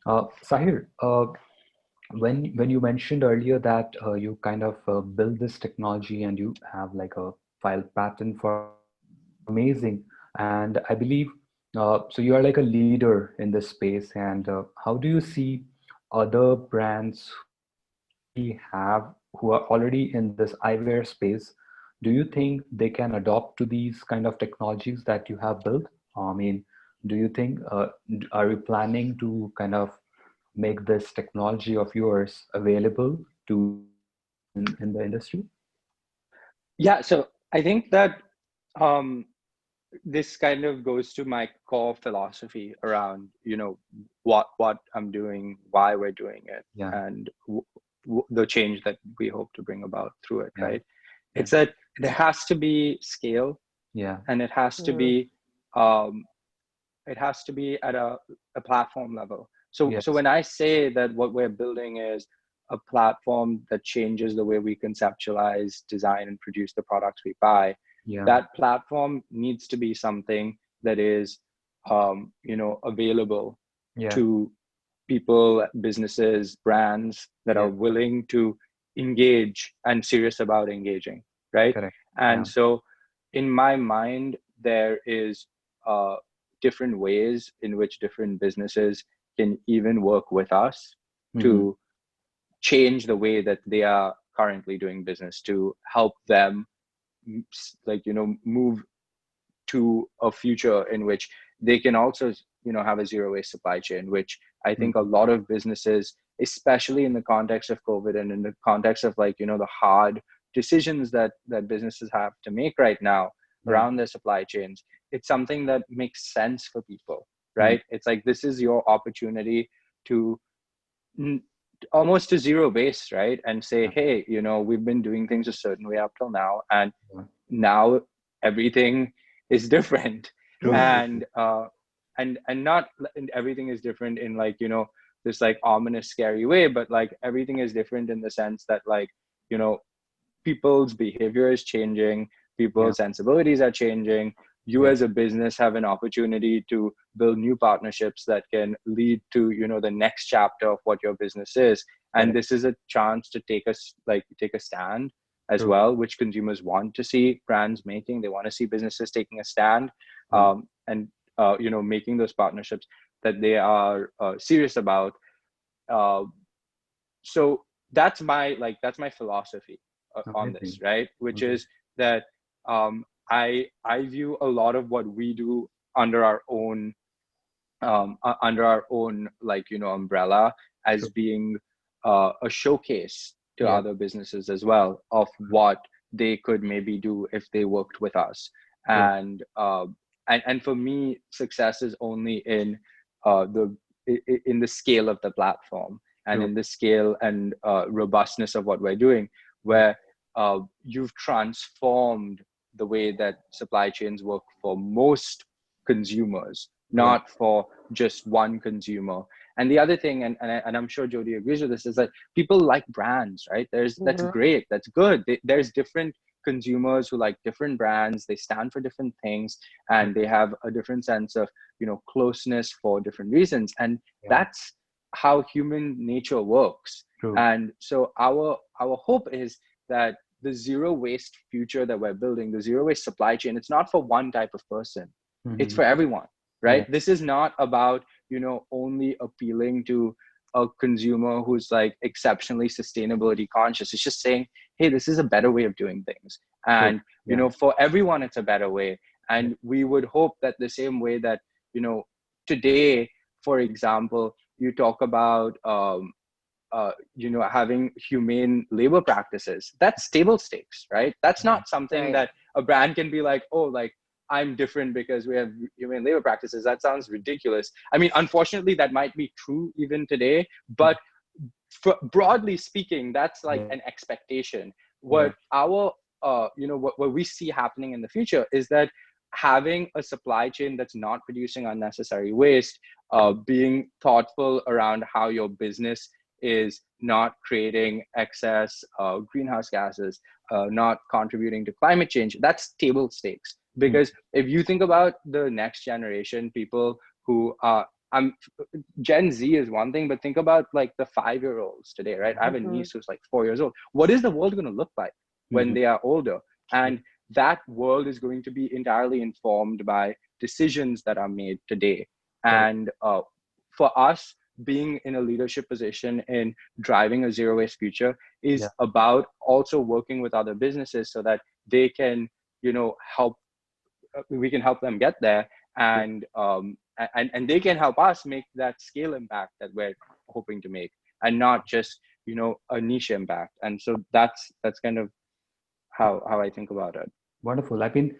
Sahir, when you mentioned earlier that you kind of build this technology and you have like a file patent for it, that's amazing. And I believe so you are like a leader in this space. And how do you see other brands who are already in this eyewear space? Do you think they can adopt to these kind of technologies that you have built? I mean, do you think are you planning to kind of make this technology of yours available to others in the industry? Yeah, so I think that um, this kind of goes to my core philosophy around, what I'm doing, why we're doing it, Yeah, and the change that we hope to bring about through it, yeah, right? yeah, It's that there has to be scale, yeah, and um, it has to be at a platform level. So yes, when I say that what we're building is a platform that changes the way we conceptualize, design, and produce the products we buy, yeah, that platform needs to be something that is, available yeah, to people, businesses, brands that are yeah, willing to engage and serious about engaging, right? correct. And Yeah, so, in my mind, there is uh, different ways in which different businesses can even work with us hmm, to change the way that they are currently doing business, to help them move to a future in which they can also have a zero waste supply chain, which I think a hmm, lot of businesses, especially in the context of COVID and in the context of the hard decisions that businesses have to make right now yeah, around their supply chains, it's something that makes sense for people, hmm, right? It's like this is your opportunity to n- almost to zero waste, right? And say, yeah, hey, we've been doing things a certain way up till now, and yeah. now everything is different. True, true, true. And and and not and everything is different in this like ominous scary way, but like everything is different in the sense that you know people's behavior is changing, Yeah, people's sensibilities are changing. You yeah, as a business have an opportunity to build new partnerships that can lead to the next chapter of what your business is. And correct. this is a chance to take a stand as True. well, which consumers want to see brands making. They want to see businesses taking a stand, Yeah, and making those partnerships that they are serious about. uh, so that's my philosophy on this, amazing, right? Which amazing. is that I view a lot of what we do under our own umbrella as True. being a showcase to Yeah, other businesses as well of what they could maybe do if they worked with us. true, And for me, success is only in the in the scale of the platform, and true. in the scale and robustness of what we're doing, Yeah, where you've transformed the way that supply chains work for most consumers, yeah, not for just one consumer. And the other thing, and I'm sure Jody agrees with this, is that people like brands, right? That's great, that's good. There's different consumers who like different brands. They stand for different things, and correct. they have a different sense of closeness for different reasons. And Yeah, that's how human nature works. true. And so our hope is that the zero waste future that we're building, the zero waste supply chain, it's not for one type of person, it's Hmm. for everyone, Yeah, right? This is not about only appealing to a consumer who's like exceptionally sustainability conscious. It's just saying, hey, this is a better way of doing things. true. And Yeah, for everyone it's a better way. yeah, And we would hope that the same way that you know today, for example, you talk about having humane labor practices. That's table stakes, right? That's yeah, not something Right. that a brand can be like, oh, like I'm different because we have humane labor practices. That sounds ridiculous. I mean, unfortunately, that might be true even today, but broadly speaking, that's like yeah, an expectation. yeah, What we see happening in the future is that having a supply chain that's not producing unnecessary waste, being thoughtful around how your business is not creating excess greenhouse gases, not contributing to climate change. That's table stakes. mm, Because if you think about the next generation, people who I'm Gen Z is one thing, but think about like the 5 year olds today, right? I have a Mhm. niece who's like 4 years old. What is the world going to look like when Mhm. they are older? Yeah. And that world is going to be entirely informed by decisions that are made today. Correct. And for us, being in a leadership position in driving a zero waste future Yeah. is about also working with other businesses so that they can, help we can help them get there, Yeah. and they can help us make that scale impact that we're hoping to make, and not just a niche impact. And so that's kind of how I think about it. Wonderful. I mean,